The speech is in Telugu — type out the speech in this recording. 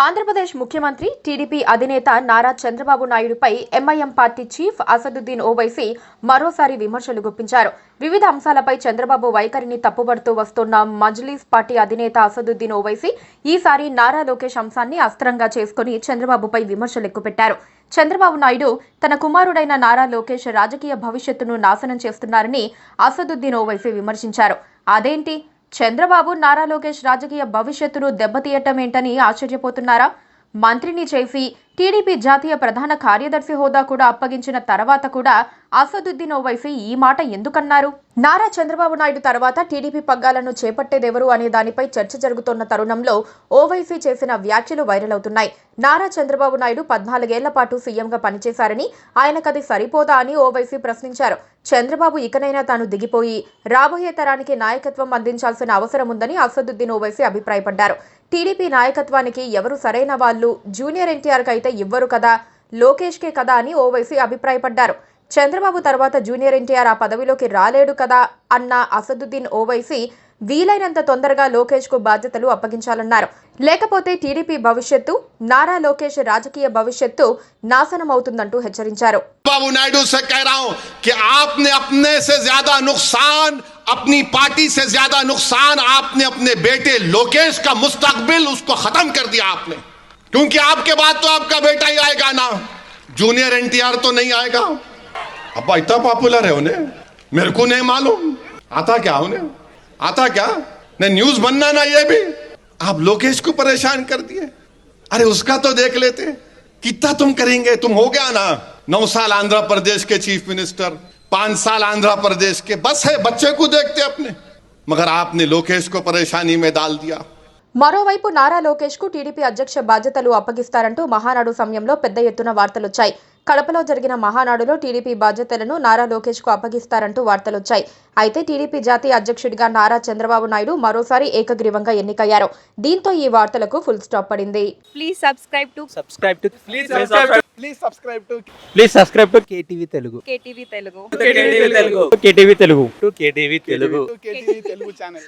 ఆంధ్రప్రదేశ్ ముఖ్యమంత్రి టీడీపీ అధినేత నారా చంద్రబాబు నాయుడుపై MIM party chief Asaduddin Owaisi మరోసారి విమర్శలు గుప్పించారు. వివిధ అంశాలపై చంద్రబాబు వైఖరిని తప్పుబడుతూ వస్తున్న మజ్లీస్ పార్టీ అధినేత అసదుద్దీన్ ఓవైసీ ఈసారి నారా లోకేష్ అంశాన్ని అస్త్రంగా చేసుకుని చంద్రబాబుపై విమర్శలు ఎక్కుపెట్టారు. చంద్రబాబు నాయుడు తన కుమారుడైన నారా లోకేష్ రాజకీయ భవిష్యత్తును నాశనం చేస్తున్నారని అసదుద్దీన్ ఓవైసీ విమర్శించారు. అదేంటి, చంద్రబాబు నారా లోకేష్ రాజకీయ భవిష్యత్తును దెబ్బతీయటం ఏంటని ఆశ్చర్యపోతున్నారా? మంత్రిని చేసి టీడీపీ జాతీయ ప్రధాన కార్యదర్శి హోదా కూడా అప్పగించిన తర్వాత కూడా అసదుద్దీన్ ఓవైసీ ఈ మాట ఎందుకన్నారు? నారా చంద్రబాబు నాయుడు తర్వాత టీడీపీ పగ్గాలను చేపట్టేదెవరు అనే దానిపై చర్చ జరుగుతున్న తరుణంలో ఓవైసీ చేసిన వ్యాఖ్యలు వైరల్ అవుతున్నాయి. నారా చంద్రబాబు నాయుడు 14 ఏళ్ల పాటు సీఎంగా పనిచేశారని, ఆయనకది సరిపోదా అని ఓవైసీ ప్రశ్నించారు. చంద్రబాబు ఇకనైనా తాను దిగిపోయి రాబోయే తరానికి నాయకత్వం అందించాల్సిన అవసరం ఉందని అసదుద్దీన్ ఓవైసీ అభిప్రాయపడ్డారు. టీడీపీ నాయకత్వానికి ఎవరు సరైన వాళ్ళు? జూనియర్ ఎన్టీఆర్కి అయితే ఇవ్వరు కదా, లోకేష్కే కదా అని ఓవైసీ అభిప్రాయపడ్డారు. చంద్రబాబు తర్వాత జూనియర్ ఎన్టీఆర్ ఆ పదవిలోకి రాలేడు కదా అన్న అసదుద్దీన్ ఓవైసీ వీలైనంత తొందరగా లోకేష్ కు బాధ్యతలు అప్పగించాలన్నారు. లేకపోతే టీడీపీ భవిష్యత్తు, నారా లోకేష్ రాజకీయ భవిష్యత్తు నాశనం అవుతుందంటూ హెచ్చరించారు. बाबू नायडू से कह रहा हूं कि आपने अपने से ज्यादा नुकसान, अपनी पार्टी से ज्यादा नुकसान आपने अपने बेटे लोकेश का मुस्तकबिल उसको खत्म कर दिया आपने, क्योंकि आपके बाद तो आपका बेटा ही आएगा ना, जूनियर एनटीआर तो नहीं आएगा। अब इतना पॉपुलर है उन्हें, मेरे को नहीं मालूम आता क्या उन्हें, आता क्या नहीं न्यूज बनना ना, ये भी आप लोकेश को परेशान कर दिए। अरे उसका तो देख लेते, कितना तुम करेंगे, तुम हो गया ना 9 साल आंध्र प्रदेश के चीफ मिनिस्टर, 5 साल आंध्र प्रदेश के, बस है बच्चे को देखते अपने, मगर आपने लोकेश को परेशानी में डाल दिया। మరోవైపు నారా లోకేష్ కు టీడీపీ అధ్యక్ష బాధ్యతలు అప్పగిస్తారంటూ మహానాడు సమయంలో పెద్ద ఎత్తున వార్తలొచ్చాయి. కడపలో జరిగిన మహానాడులో టీడీపీ బాధ్యతలను నారా లోకేష్ కు అప్పగిస్తారంటూ వార్తలొచ్చాయి. అయితే టీడీపీ జాతీయ అధ్యక్షుడిగా నారా చంద్రబాబు నాయుడు మరోసారి ఏకగ్రీవంగా ఎన్నికయ్యారు. దీంతో ఈ వార్తలకు ఫుల్ స్టాప్ పడింది. Please subscribe to KTV Telugu. KTV Telugu. KTV Telugu channel.